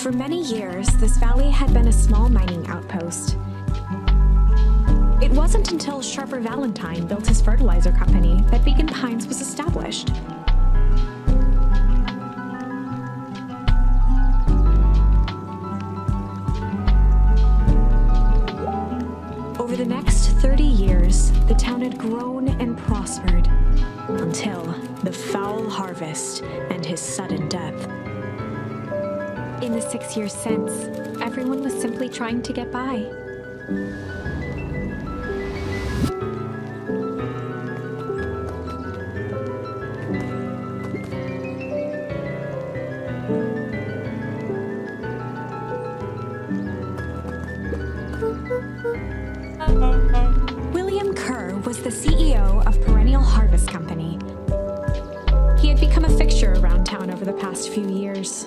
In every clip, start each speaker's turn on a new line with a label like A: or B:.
A: For many years, this valley had been a small mining outpost. It wasn't until Sharper Valentine built his fertilizer company that Beacon Pines was established. Over the next 30 years, the town had grown and prospered until the foul harvest and his sudden death. In the 6 years since, everyone was simply trying to get by. William Kerr was the CEO of Perennial Harvest Company. He had become a fixture around town over the past few years.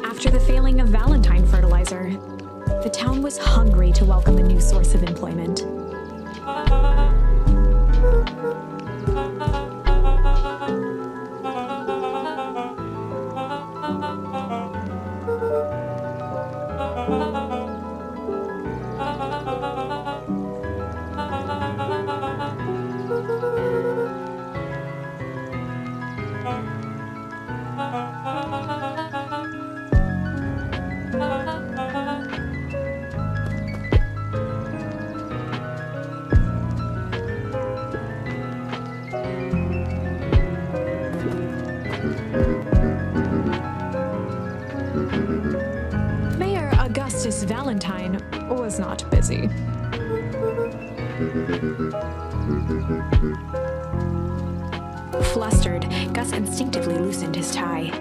A: After the failing of Valentine fertilizer, the town was hungry to welcome a new source of employment. Valentine was not busy. Flustered, Gus instinctively loosened his tie.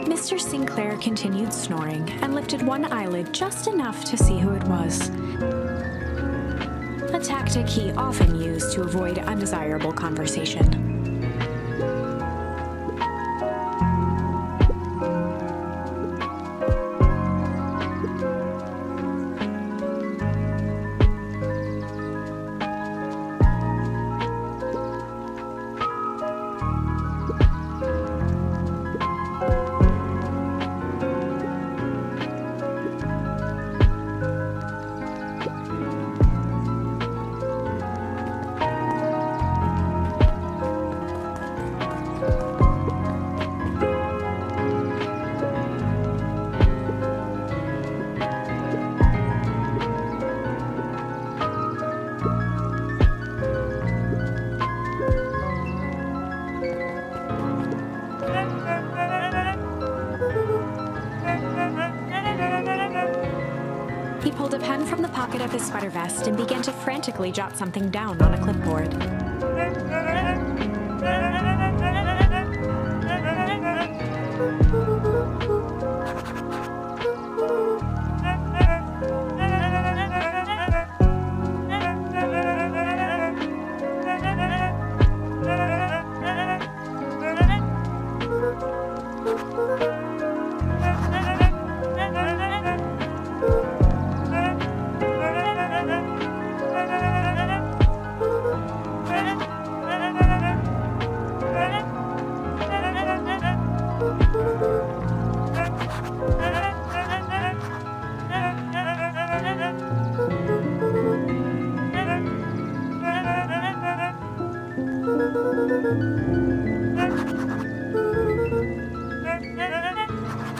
A: Mr. Sinclair continued snoring and lifted one eyelid just enough to see who it was. A tactic he often used to avoid undesirable conversation. He pulled a pen from the pocket of his sweater vest and began to frantically jot something down on a clipboard.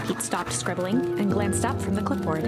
A: Pete stopped scribbling and glanced up from the clipboard.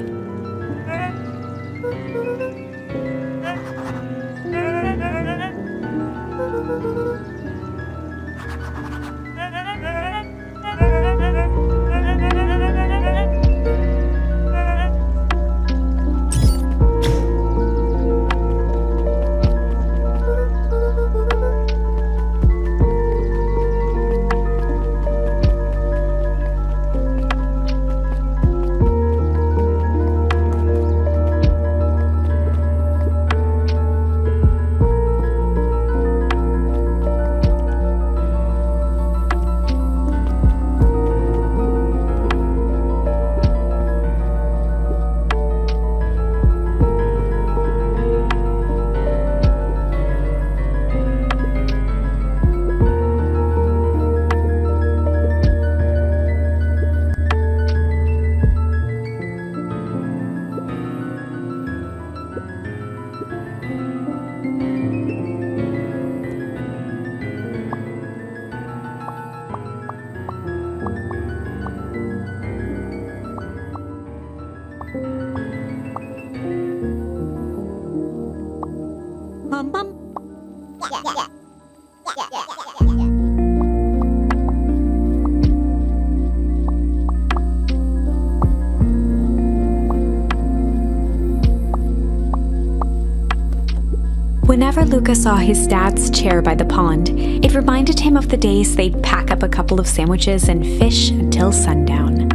A: Whenever Luka saw his dad's chair by the pond, it reminded him of the days they'd pack up a couple of sandwiches and fish until sundown.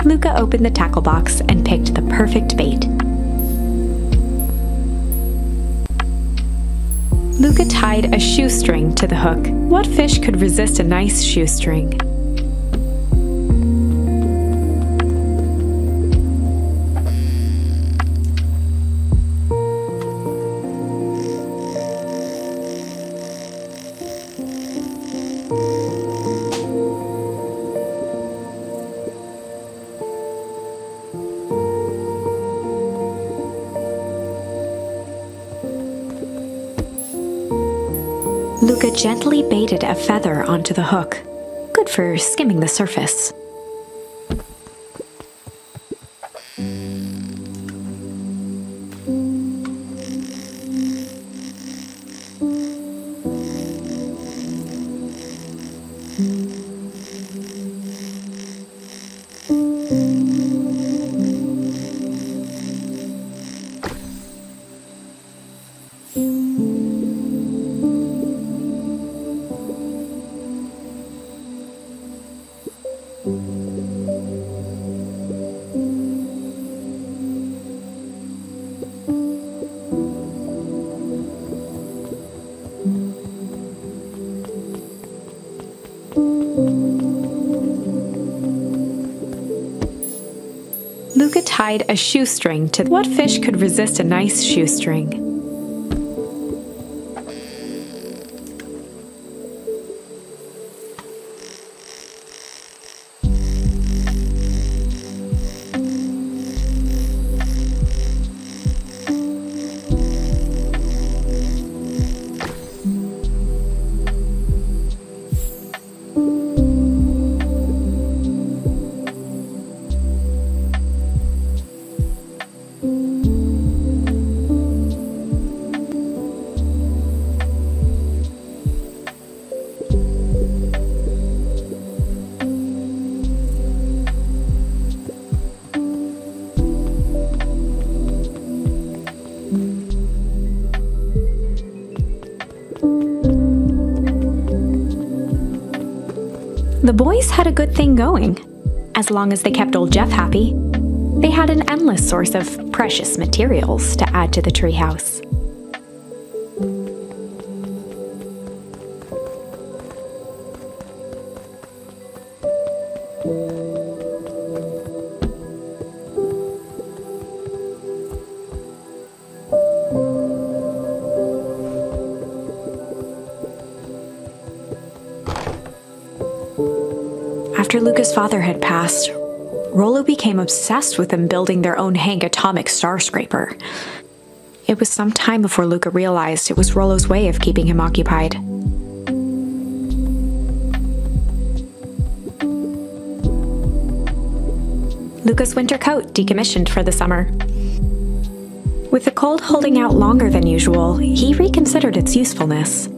A: Luka opened the tackle box and picked the perfect bait. Luka tied a shoestring to the hook. What fish could resist a nice shoestring? Luka gently baited a feather onto the hook, good for skimming the surface. Luka tied a shoestring to what fish could resist a nice shoestring? The boys had a good thing going. As long as they kept old Jeff happy, they had an endless source of precious materials to add to the treehouse. After Luka's father had passed, Rollo became obsessed with them building their own Hank atomic star scraper. It was some time before Luka realized it was Rollo's way of keeping him occupied. Luka's winter coat decommissioned for the summer. With the cold holding out longer than usual, he reconsidered its usefulness.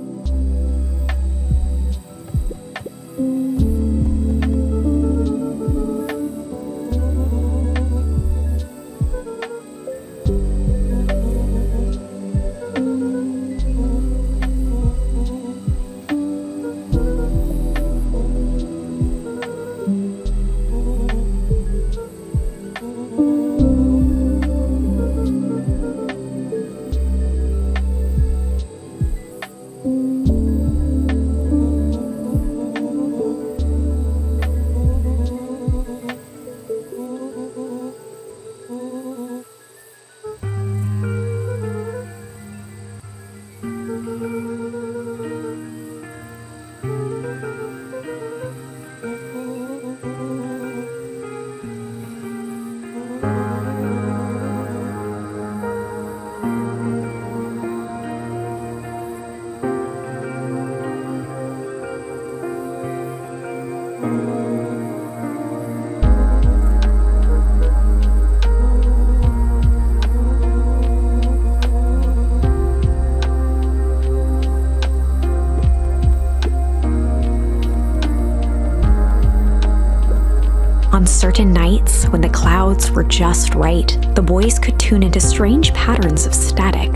A: On certain nights, when the clouds were just right, the boys could tune into strange patterns of static.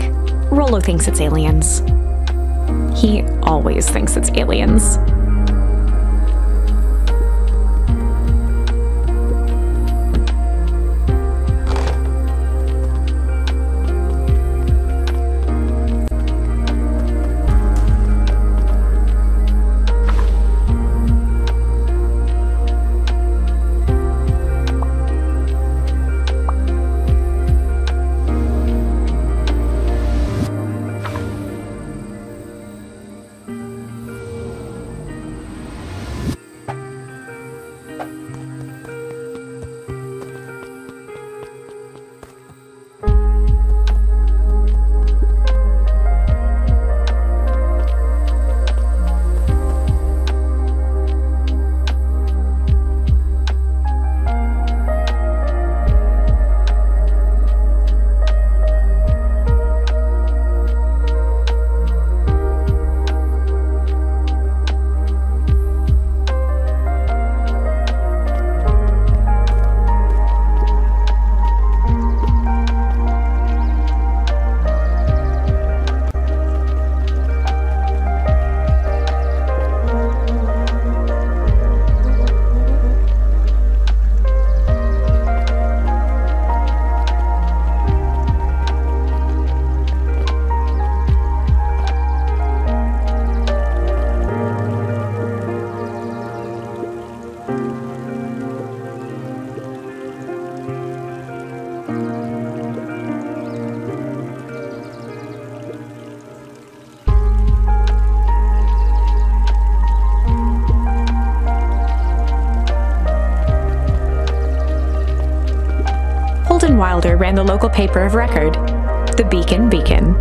A: Rollo thinks it's aliens. He always thinks it's aliens. Wilder ran the local paper of record, the Beacon Beacon.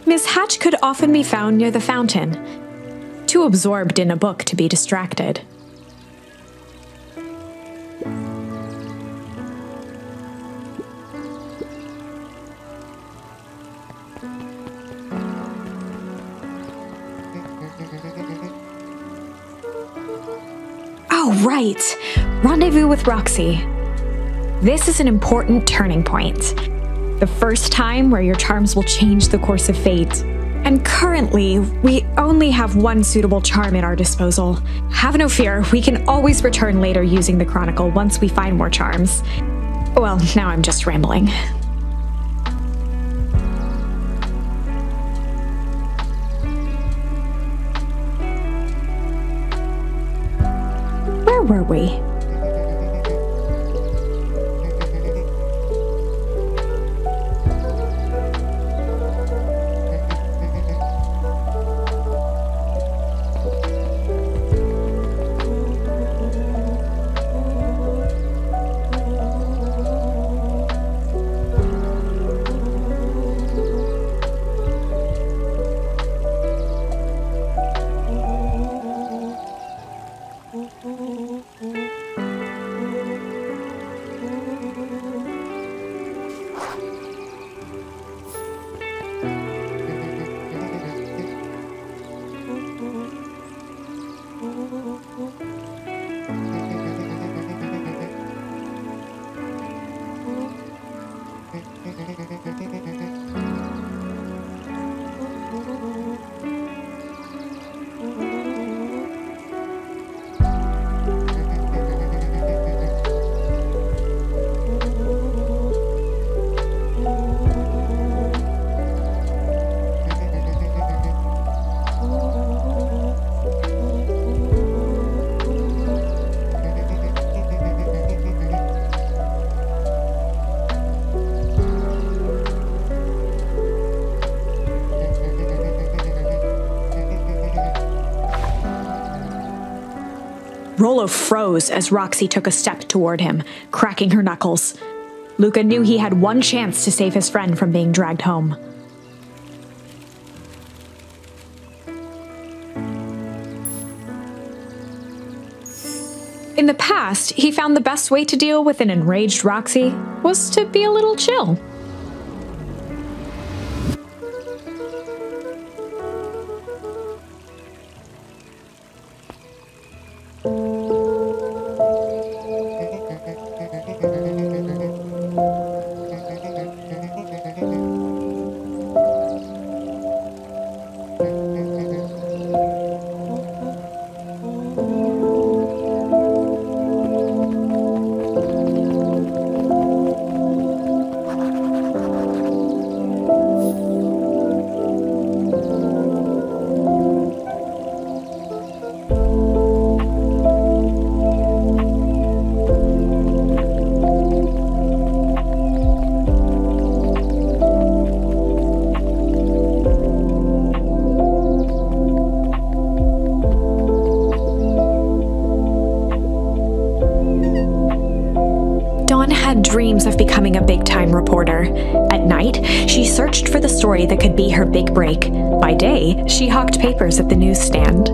A: Miss Hatch could often be found near the fountain, too absorbed in a book to be distracted. Oh, right! Rendezvous with Roxy. This is an important turning point. The first time where your charms will change the course of fate. And currently, we only have one suitable charm at our disposal. Have no fear, we can always return later using the Chronicle once we find more charms. Well, now I'm just rambling. Where were we? Rollo froze as Roxy took a step toward him, cracking her knuckles. Luka knew he had one chance to save his friend from being dragged home. In the past, he found the best way to deal with an enraged Roxy was to be a little chill. Dreams of becoming a big-time reporter. At night, she searched for the story that could be her big break. By day, she hawked papers at the newsstand.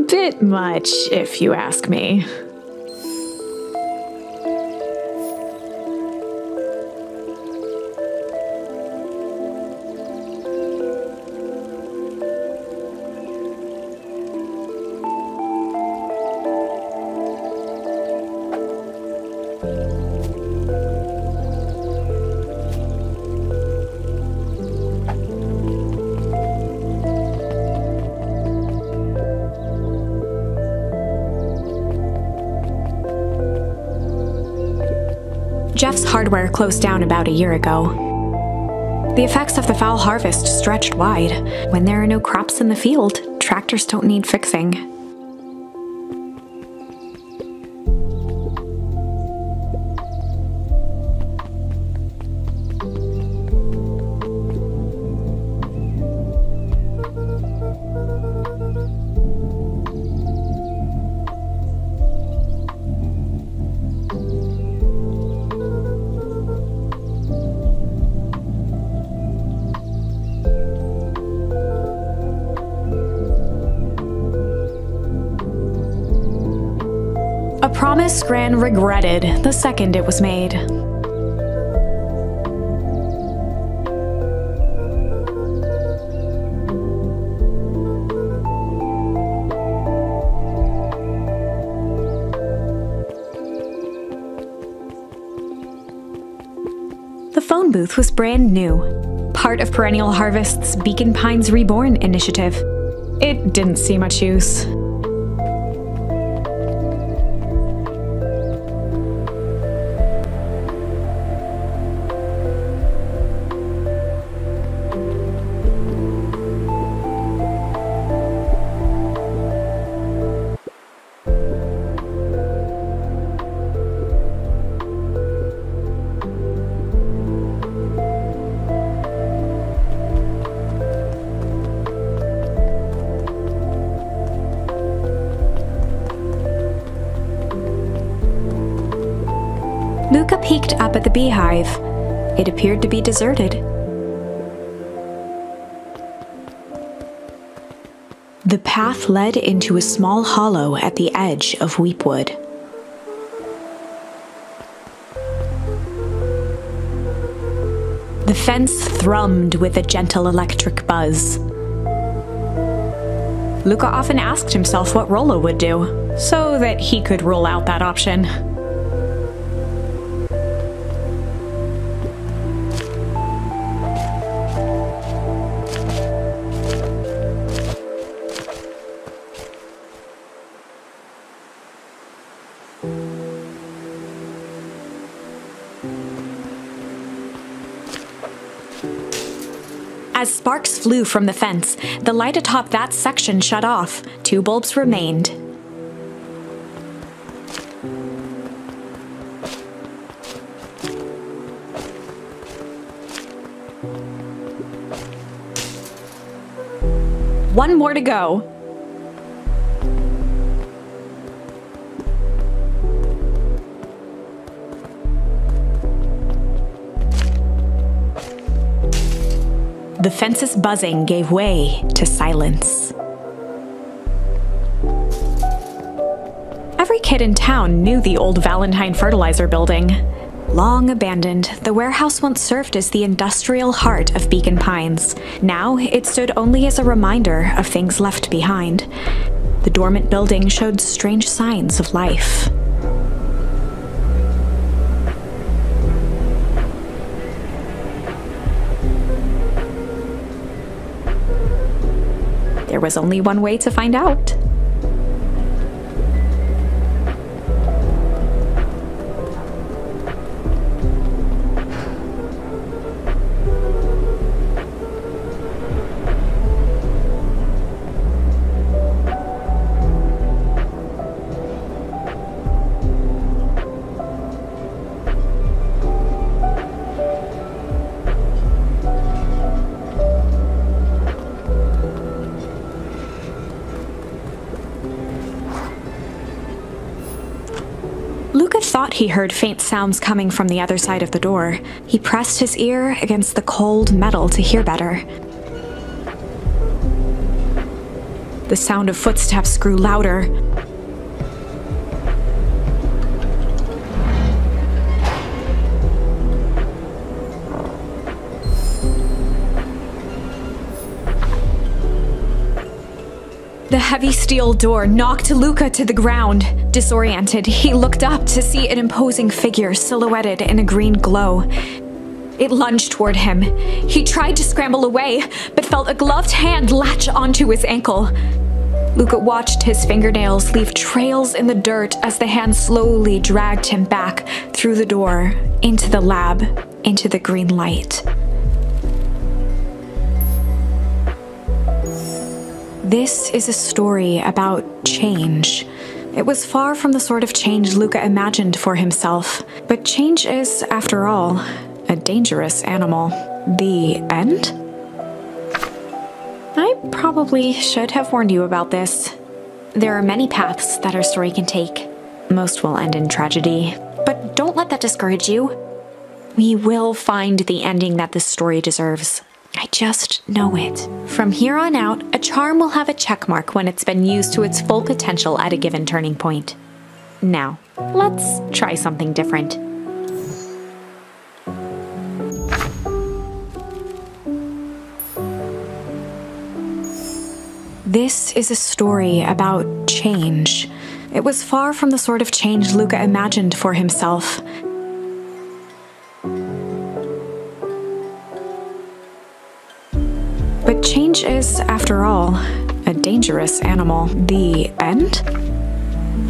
A: Bit much, if you ask me. Jeff's hardware closed down about a year ago. The effects of the foul harvest stretched wide. When there are no crops in the field, tractors don't need fixing. A promise Gran regretted the second it was made. phone booth was brand new, part of Perennial Harvest's Beacon Pines Reborn initiative. It didn't see much use. Luka peeked up at the beehive. It appeared to be deserted. The path led into a small hollow at the edge of Weepwood. The fence thrummed with a gentle electric buzz. Luka often asked himself what Rollo would do, so that he could rule out that option. As sparks flew from the fence, the light atop that section shut off. 2 bulbs remained. One more to go. The fence's buzzing gave way to silence. Every kid in town knew the old Valentine fertilizer building. Long abandoned, the warehouse once served as the industrial heart of Beacon Pines. Now, it stood only as a reminder of things left behind. The dormant building showed strange signs of life. There was only one way to find out. Luka thought he heard faint sounds coming from the other side of the door. He pressed his ear against the cold metal to hear better. The sound of footsteps grew louder. The heavy steel door knocked Luka to the ground. Disoriented, he looked up to see an imposing figure silhouetted in a green glow. It lunged toward him. He tried to scramble away, but felt a gloved hand latch onto his ankle. Luka watched his fingernails leave trails in the dirt as the hand slowly dragged him back through the door, into the lab, into the green light. This is a story about change. It was far from the sort of change Luka imagined for himself, but change is, after all, a dangerous animal. The end? I probably should have warned you about this. There are many paths that our story can take. Most will end in tragedy, but don't let that discourage you. We will find the ending that this story deserves. I just know it. From here on out, a charm will have a checkmark when it's been used to its full potential at a given turning point. Now, let's try something different. This is a story about change. It was far from the sort of change Luka imagined for himself. Change is, after all, a dangerous animal. The end?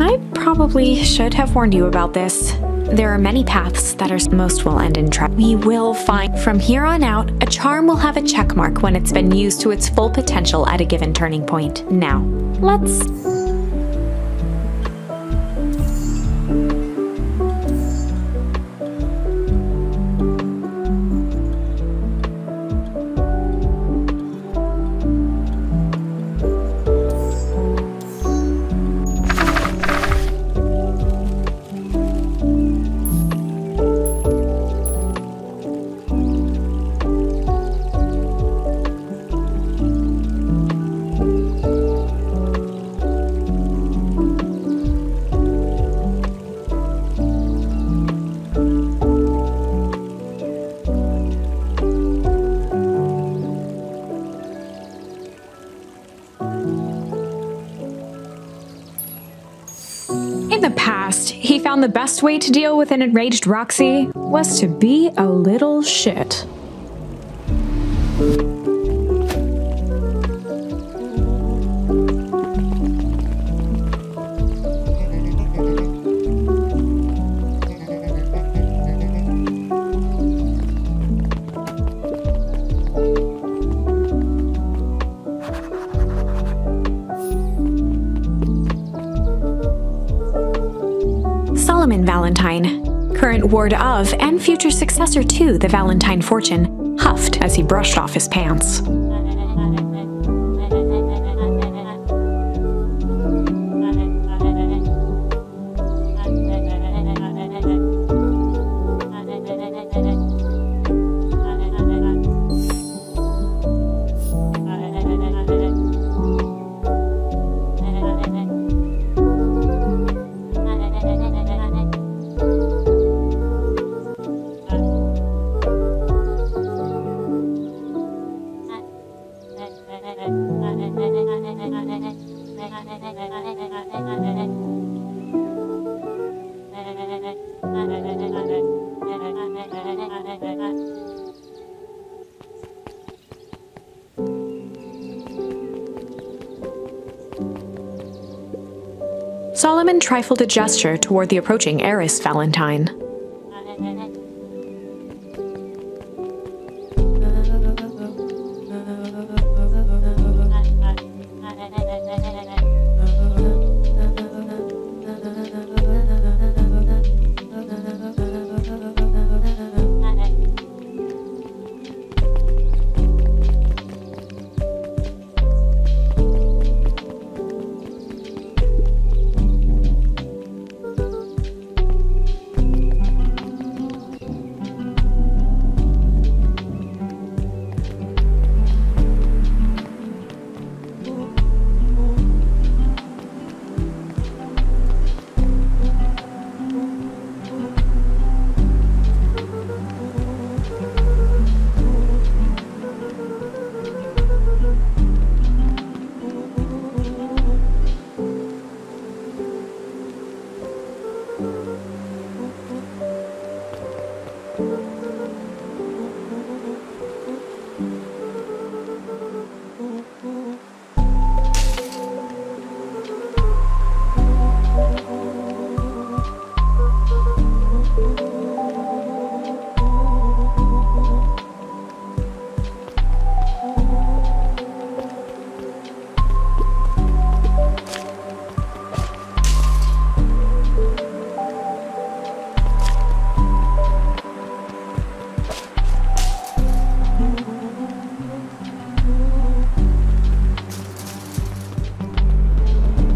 A: I probably should have warned you about this. There are many paths that most will end in tragedy. We will find. From here on out, a charm will have a check mark when it's been used to its full potential at a given turning point. Now, let's... In the past, he found the best way to deal with an enraged Roxy was to be a little shit. Solomon Valentine, current ward of and future successor to the Valentine fortune, huffed as he brushed off his pants. Solomon trifled a gesture toward the approaching heiress Valentine.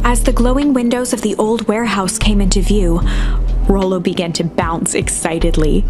A: As the glowing windows of the old warehouse came into view, Rollo began to bounce excitedly.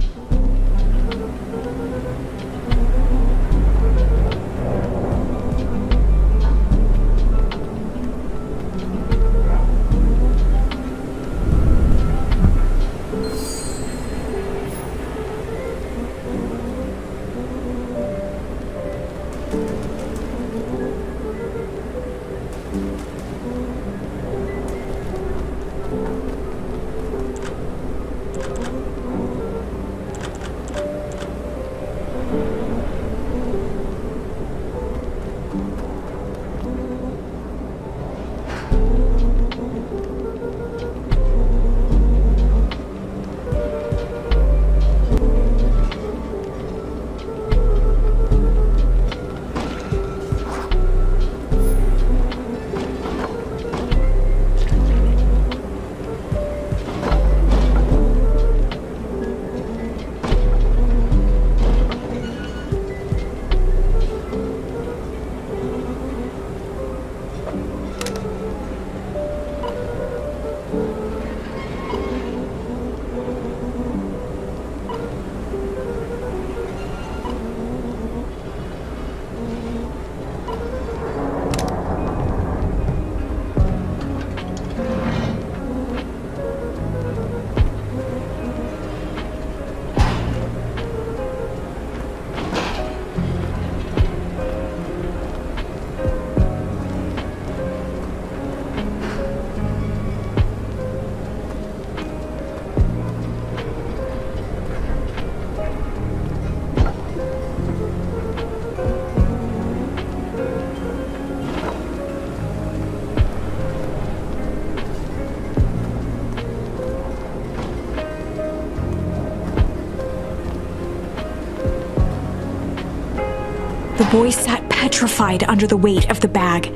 A: boy sat petrified under the weight of the bag.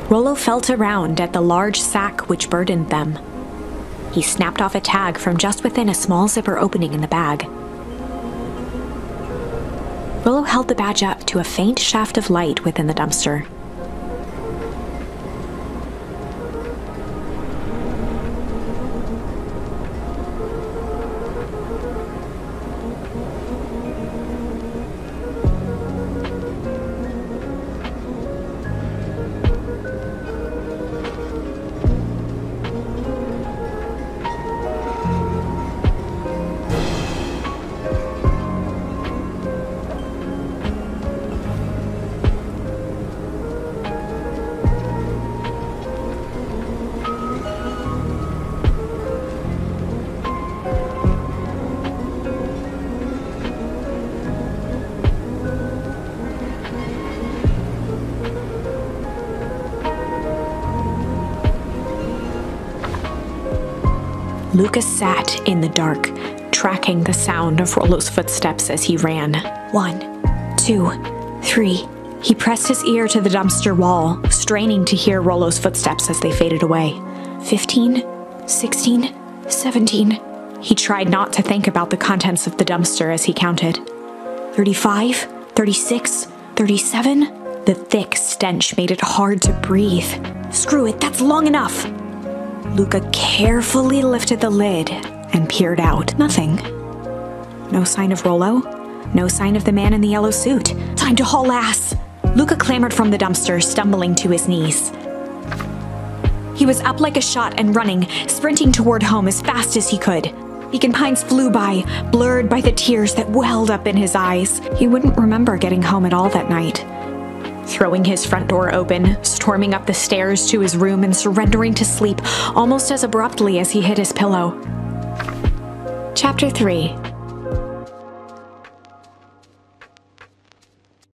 A: Rollo felt around at the large sack which burdened them. He snapped off a tag from just within a small zipper opening in the bag. Rollo held the badge up to a faint shaft of light within the dumpster. Luka sat in the dark, tracking the sound of Rollo's footsteps as he ran. 1, 2, 3. He pressed his ear to the dumpster wall, straining to hear Rollo's footsteps as they faded away. 15, 16, 17. He tried not to think about the contents of the dumpster as he counted. 35, 36, 37. The thick stench made it hard to breathe. Screw it, that's long enough. Luka carefully lifted the lid and peered out. Nothing. No sign of Rollo. No sign of the man in the yellow suit. Time to haul ass. Luka clambered from the dumpster, stumbling to his knees. He was up like a shot and running, sprinting toward home as fast as he could. Beacon Pines flew by, blurred by the tears that welled up in his eyes. He wouldn't remember getting home at all that night. Throwing his front door open, storming up the stairs to his room and surrendering to sleep almost as abruptly as he hit his pillow. Chapter 3.